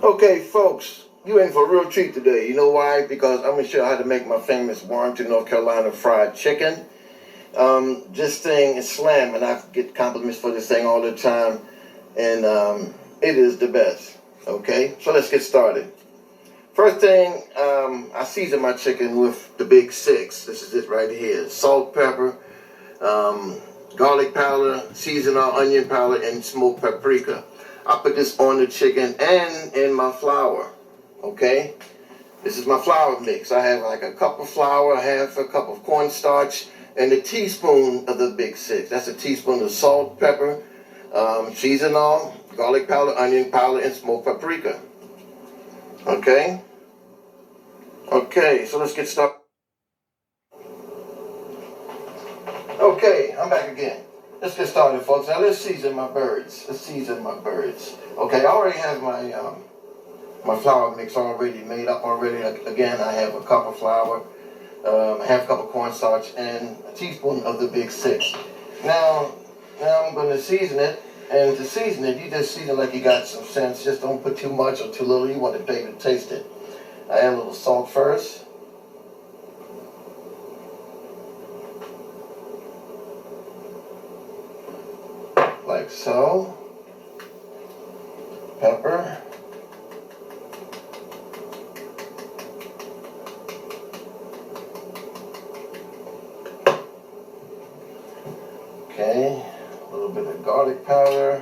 Okay, folks, you in for a real treat today. You know why? Because I'm going to show you how to make my famous Warrenton, North Carolina fried chicken. This thing is slam, and I get compliments for this thing all the time, and it is the best. Okay, so let's get started. First thing, I season my chicken with the big six. This is it right here: salt, pepper, garlic powder, seasonal onion powder, and smoked paprika. I put this on the chicken and in my flour. Okay, this is my flour mix. I have like a cup of flour, half a cup of cornstarch, and a teaspoon of the big six. That's a teaspoon of salt, pepper, seasonal, garlic powder, onion powder, and smoked paprika. Okay. Okay, so let's get started. Okay, I'm back again. Let's get started, folks. Now let's season my birds. Okay, I already have my flour mix already made up already. Again, I have a cup of flour, half a cup of cornstarch, and a teaspoon of the big six. Now I'm going to season it. And to season it, you just season like you got some sense. Just don't put too much or too little. You want the baby to taste it. I add a little salt first. Like so. Pepper. Okay, a little bit of garlic powder.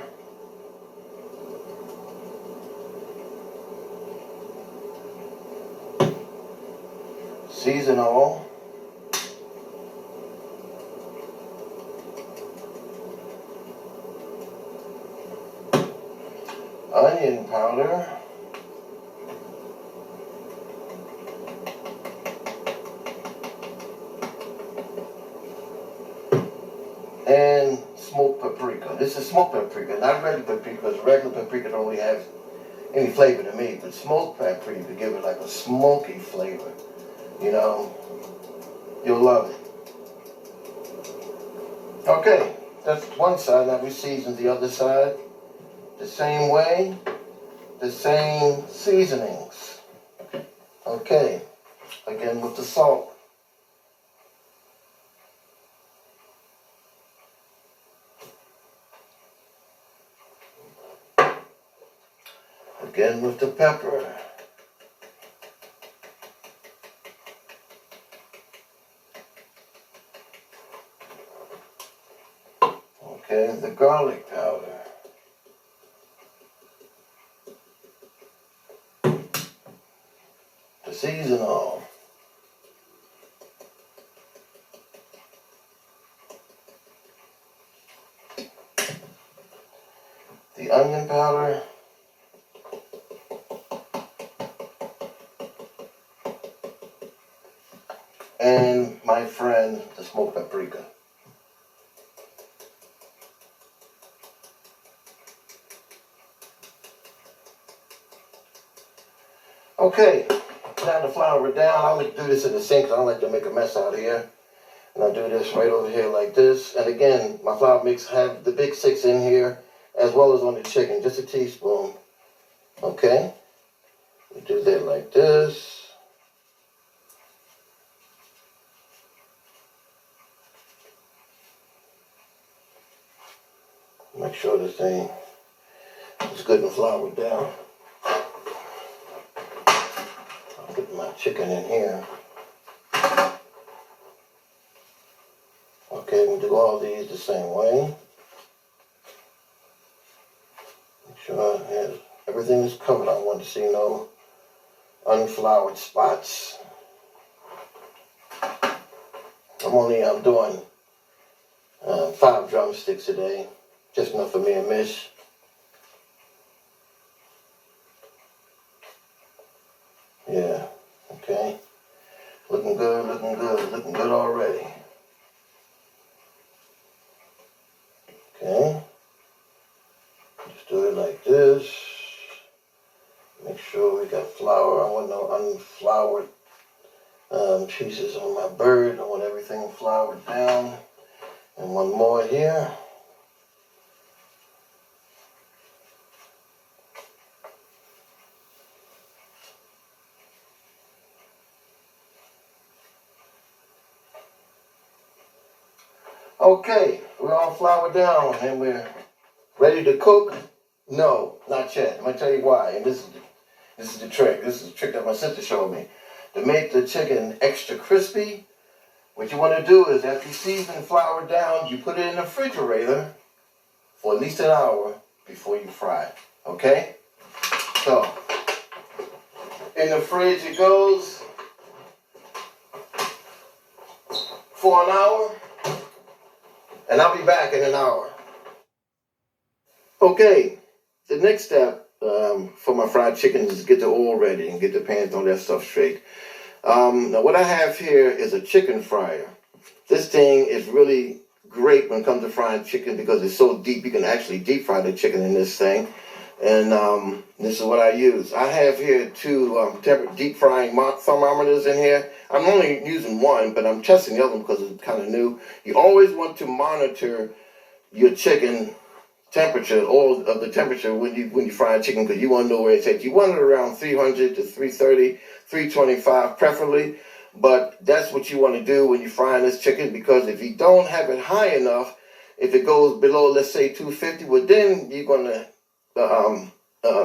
Seasonal. Onion powder. And smoked paprika. This is smoked paprika, not regular paprika, because regular paprika don't really have any flavor to me, but smoked paprika to give it like a smoky flavor. You know, you'll love it. Okay, that's one side. Now we season the other side the same way, the same seasonings. Okay, again with the salt. Again with the pepper. Okay, the garlic powder. The seasonal. The onion powder. And my friend, the smoked paprika. Okay, now the flour down. I like to do this in the sink because I don't like to make a mess out here. And I do this right over here like this. And again, my flour mix have the big six in here as well as on the chicken, just a teaspoon. Okay, we do that like this. Make sure this thing is good and floured down. I'll put my chicken in here. Okay, we do all these the same way. Make sure everything is covered. I want to see no unfloured spots. I'm doing 5 drumsticks today. Just enough for me and Miss. Yeah, okay. Looking good already. Okay. Just do it like this. Make sure we got flour. I want no unfloured pieces on my bird. I want everything floured down. And one more here. Okay, we're all floured down and we're ready to cook. No, not yet. I'm gonna tell you why. And this is the trick. This is the trick that my sister showed me. To make the chicken extra crispy, what you want to do is after you season and flour down, you put it in the refrigerator for at least an hour before you fry it. Okay? So, in the fridge it goes for an hour, and I'll be back in an hour. Okay, the next step for my fried chicken is to get the oil ready and get the pans, all that stuff straight. Now what I have here is a chicken fryer. This thing is really great when it comes to frying chicken because it's so deep. You can actually deep fry the chicken in this thing. And this is what I use. I have here two deep frying thermometers in here. I'm only using one, but I'm testing the other one because it's kind of new. You always want to monitor your chicken temperature, all of the temperature when you fry chicken, because you want to know where it's at. You want it around 300 to 330, 325 preferably, but that's what you want to do when you're frying this chicken, because if you don't have it high enough, if it goes below, let's say 250, well then you're going to,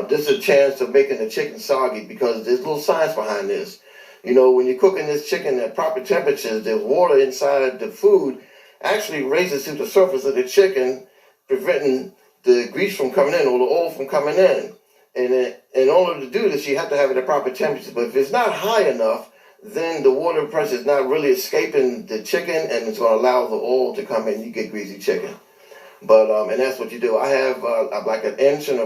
this is a chance of making the chicken soggy, because there's little science behind this. You know, when you're cooking this chicken at proper temperatures, the water inside the food actually raises to the surface of the chicken, preventing the grease from coming in or the oil from coming in. And in order to do this, you have to have it at proper temperature. But if it's not high enough, then the water pressure is not really escaping the chicken, and it's going to allow the oil to come in. You get greasy chicken. But and that's what you do. I have like 1.25 inches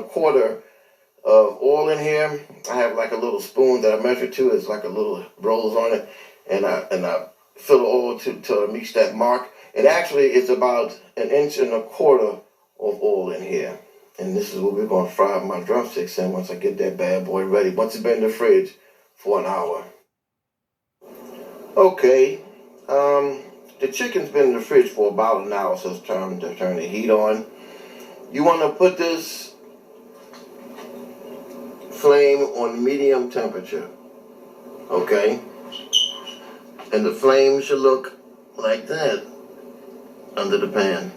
of oil in here. I have like a little spoon that I measure to. It's like a little rolls on it, and I fill the oil to reach that mark. And actually, it's about 1.25 inches of oil in here. And this is what we're going to fry my drumsticks in once I get that bad boy ready. Once it's been in the fridge for an hour. Okay, the chicken's been in the fridge for about an hour, so it's time to turn the heat on. You want to put this flame on medium temperature, okay? And the flame should look like that under the pan.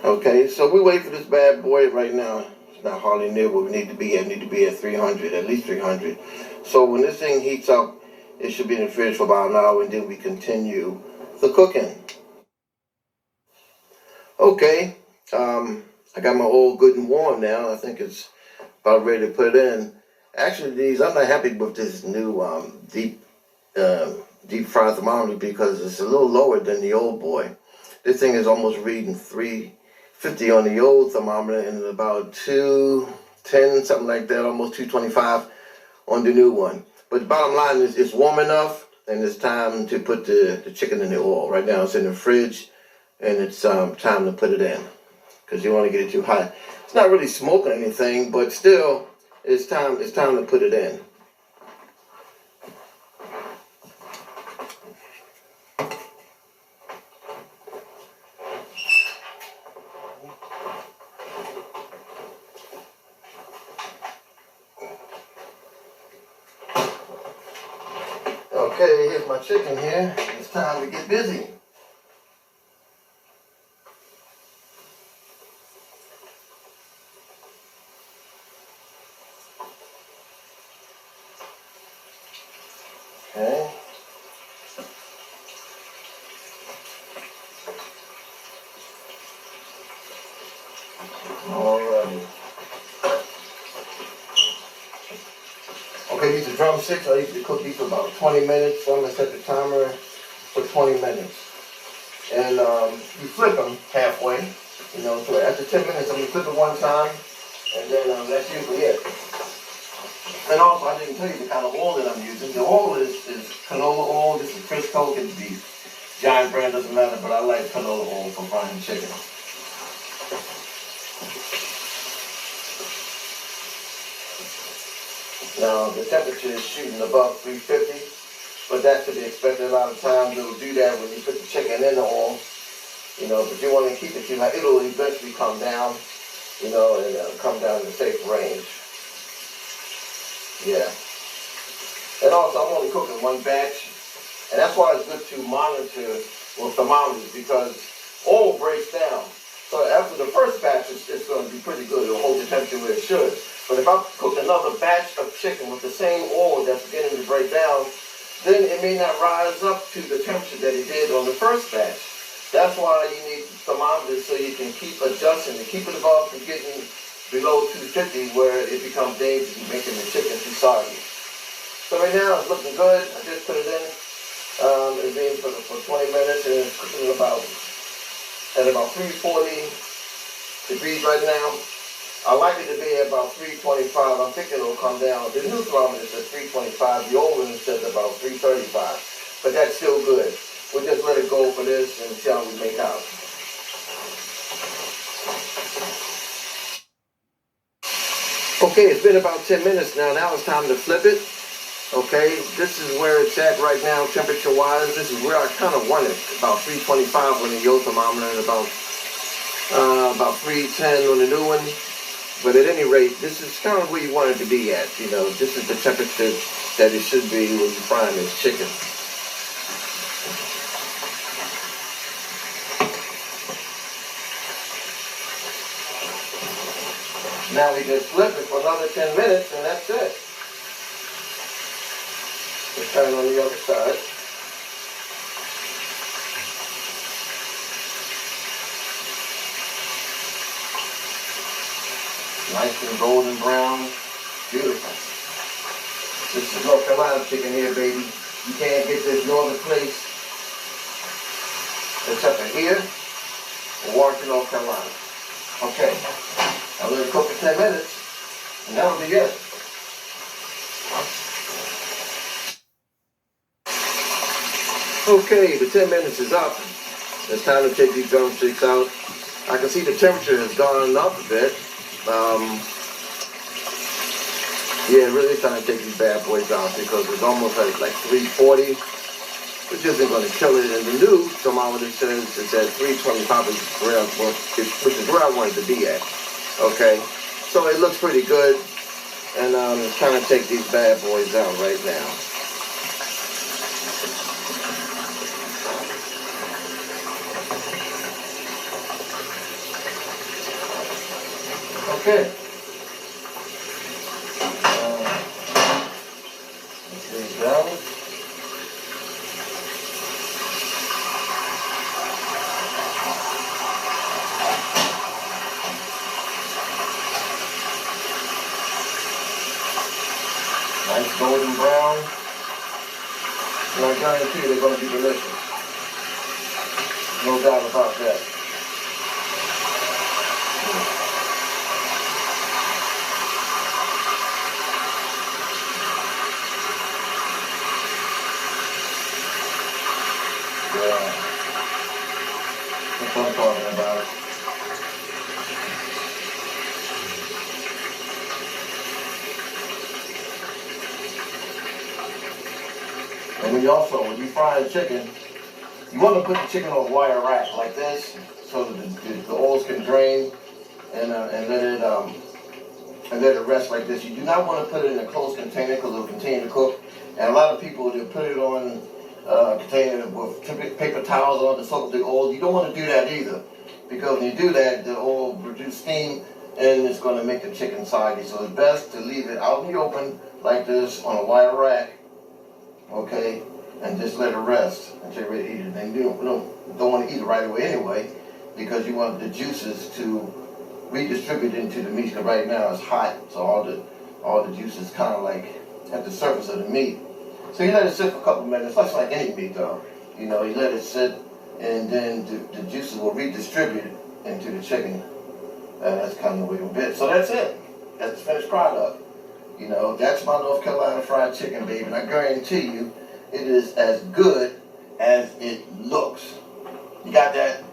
Okay, so we wait for this bad boy right now. It's not hardly near where we need to be at. We need to be at 300, at least 300. So when this thing heats up, it should be in the fridge for about an hour, and then we continue the cooking. Okay, I got my oil good and warm now. I think it's about ready to put in. Actually, I'm not happy with this new deep fried thermometer because it's a little lower than the old boy. This thing is almost reading 350 on the old thermometer and about 210, something like that, almost 225 on the new one. But the bottom line is it's warm enough, and it's time to put the chicken in the oil. Right now it's in the fridge, and it's time to put it in, because you want to get it too hot. It's not really smoking anything, but still, it's time to put it in. Okay, here's my chicken here. It's time to get busy. Okay. Alrighty. Okay, these are drumsticks. I usually cook these for about 20 minutes. So I'm going to set the timer for 20 minutes. And you flip them halfway. You know, so after 10 minutes, I'm going to flip it one time. And then that's usually it. And also, I didn't tell you the kind of oil that I'm using. The oil is canola oil. This is Crisco. It could be Giant brand, doesn't matter. But I like canola oil for frying chicken. Now, the temperature is shooting above 350, but that's to be expected. A lot of times it'll do that when you put the chicken in the oil, you know, but you want to keep it too high. It'll eventually come down, you know, and come down to safe range. Yeah. And also, I'm only cooking one batch, and that's why it's good to monitor or thermometers, because oil breaks down. So after the first batch, it's going to be pretty good. It'll hold the temperature where it should. But if I cook another batch of chicken with the same oil that's beginning to break down, then it may not rise up to the temperature that it did on the first batch. That's why you need thermometers, so you can keep adjusting and keep it above from getting below 250 where it becomes dangerous and making the chicken too soggy. So right now it's looking good. I just put it in. It's been for 20 minutes and it's cooking at about 340 degrees right now. I like it to be at about 325. I'm thinking it'll come down. The new thermometer says 325. The old one says about 335. But that's still good. We'll just let it go for this and see how we make out. Okay, it's been about 10 minutes now. Now it's time to flip it. Okay, this is where it's at right now, temperature-wise. This is where I kind of want it, about 325 on the old thermometer and about 310 on the new one. But at any rate, this is kind of where you want it to be at. You know, this is the temperature that it should be when you're frying this chicken. Now we just flip it for another 10 minutes and that's it. Let's turn on the other side. Nice and golden brown. Beautiful. This is North Carolina chicken here, baby. You can't get this no other place except for here in Warrenton, North Carolina. Okay. I'll let it cook for 10 minutes and that'll be it. Okay, the 10 minutes is up. It's time to take these drumsticks out. I can see the temperature has gone up a bit. Yeah, really trying to take these bad boys out because it's almost like 340, which isn't going to kill it. And the new thermometer says it's at 325, which is where I want it to be at. Okay, so it looks pretty good. And I'm trying to take these bad boys out right now. Okay. Let's leave it down. Nice golden brown. And I guarantee they're going to be delicious. No doubt about that. Yeah. That's what I'm talking about. And when you fry chicken, you want to put the chicken on a wire rack like this, so that the oils can drain and let it rest like this. You do not want to put it in a closed container because it will continue to cook. And a lot of people will put it on a container with paper towels on to soak the oil. You don't want to do that either, because when you do that, the oil will produce steam and it's going to make the chicken soggy. So it's best to leave it out in the open like this on a wire rack. Okay, and just let it rest until you're ready to eat it. And you don't want to eat it right away anyway, because you want the juices to redistribute into the meat. Because right now it's hot, so all the juices kind of like at the surface of the meat. So you let it sit for a couple of minutes. That's like any meat, though. You know, you let it sit, and then the juices will redistribute into the chicken. And that's kind of the way it'll be. So that's it. That's the finished product. You know, that's my North Carolina fried chicken, baby. And I guarantee you, it is as good as it looks. You got that?